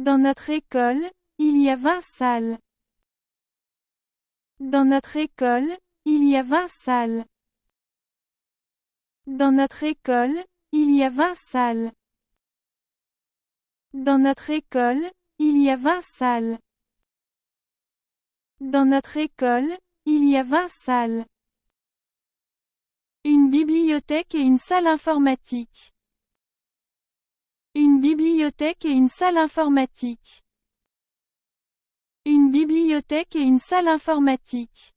Dans notre école, il y a 20 salles. Dans notre école, il y a 20 salles. Dans notre école, il y a 20 salles. Dans notre école, il y a 20 salles. Dans notre école, il y a 20 salles. Une bibliothèque et une salle informatique. Une bibliothèque et une salle informatique. Une bibliothèque et une salle informatique.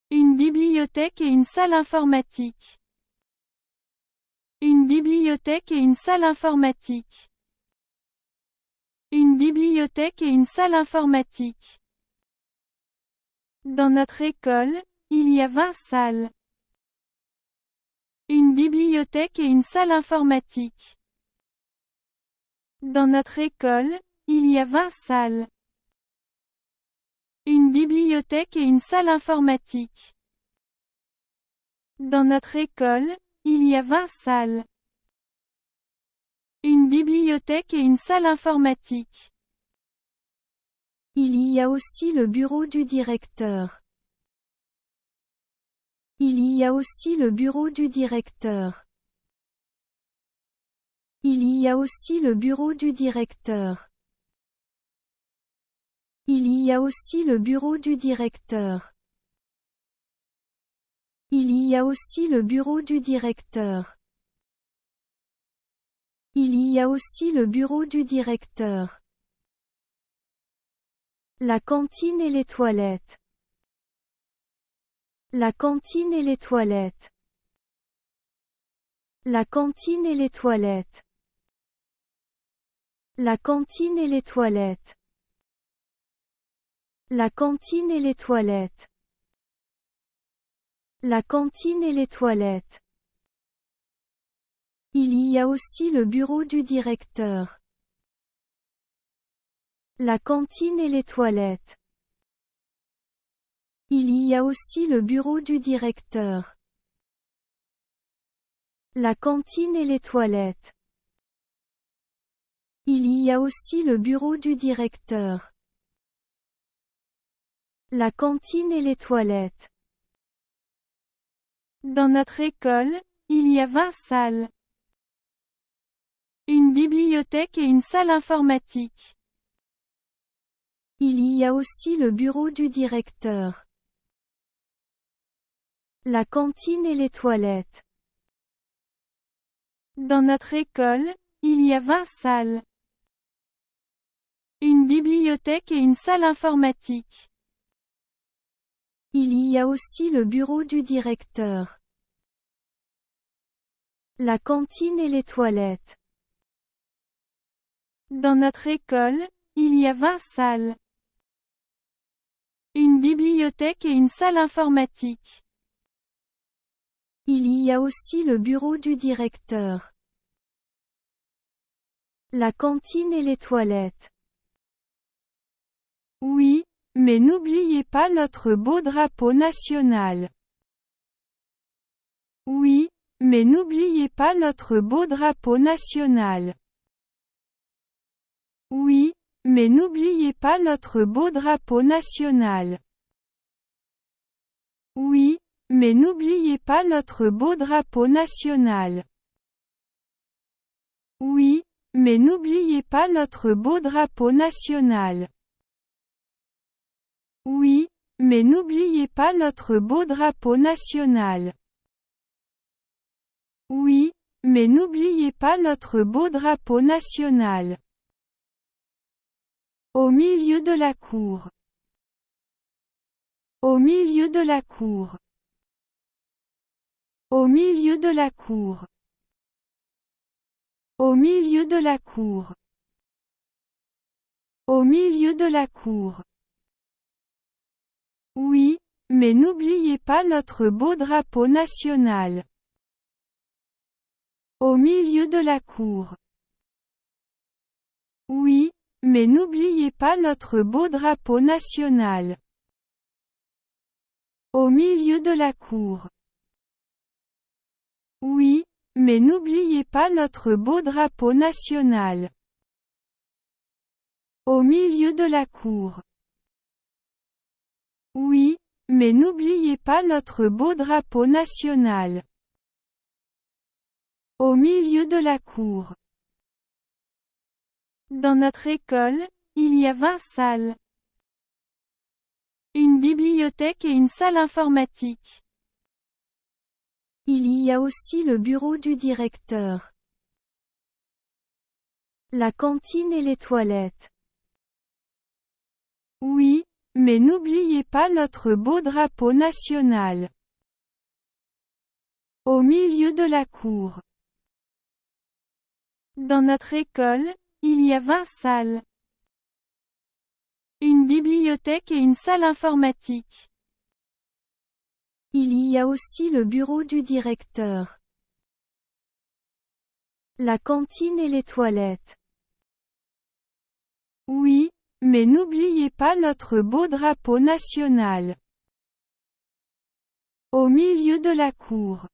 Une bibliothèque et une salle informatique. Une bibliothèque et une salle informatique. Une bibliothèque et une salle informatique. Dans notre école, il y a 20 salles. Une bibliothèque et une salle informatique. Dans notre école, il y a 20 salles. Une bibliothèque et une salle informatique. Dans notre école, il y a 20 salles. Une bibliothèque et une salle informatique. Il y a aussi le bureau du directeur. Il y a aussi le bureau du directeur. Il y a aussi le bureau du directeur. Il y a aussi le bureau du directeur. Il y a aussi le bureau du directeur. Il y a aussi le bureau du directeur. La cantine et les toilettes. La cantine et les toilettes. La cantine et les toilettes. La cantine et les toilettes. La cantine et les toilettes. La cantine et les toilettes. Il y a aussi le bureau du directeur. La cantine et les toilettes. Il y a aussi le bureau du directeur. La cantine et les toilettes. Il y a aussi le bureau du directeur. La cantine et les toilettes. Dans notre école, il y a 20 salles. Une bibliothèque et une salle informatique. Il y a aussi le bureau du directeur. La cantine et les toilettes. Dans notre école, il y a 20 salles. Une bibliothèque et une salle informatique. Il y a aussi le bureau du directeur. La cantine et les toilettes. Dans notre école, il y a 20 salles. Une bibliothèque et une salle informatique. Il y a aussi le bureau du directeur. La cantine et les toilettes. Oui, mais n'oubliez pas notre beau drapeau national. Oui, mais n'oubliez pas notre beau drapeau national. Oui, mais n'oubliez pas notre beau drapeau national. Oui, mais n'oubliez pas notre beau drapeau national. Oui, mais n'oubliez pas notre beau drapeau national. Oui, mais n'oubliez pas notre beau drapeau national. Oui, mais n'oubliez pas notre beau drapeau national. Au milieu de la cour. Au milieu de la cour. Au milieu de la cour. Au milieu de la cour. Au milieu de la cour. Oui, mais n'oubliez pas notre beau drapeau national. Au milieu de la cour. Oui, mais n'oubliez pas notre beau drapeau national. Au milieu de la cour. Oui, mais n'oubliez pas notre beau drapeau national. Au milieu de la cour. Oui, mais n'oubliez pas notre beau drapeau national. Au milieu de la cour. Dans notre école, il y a 20 salles. Une bibliothèque et une salle informatique. Il y a aussi le bureau du directeur. La cantine et les toilettes. Oui, mais n'oubliez pas notre beau drapeau national. Au milieu de la cour. Dans notre école, il y a 20 salles. Une bibliothèque et une salle informatique. Il y a aussi le bureau du directeur. La cantine et les toilettes. Oui, mais n'oubliez pas notre beau drapeau national. Au milieu de la cour.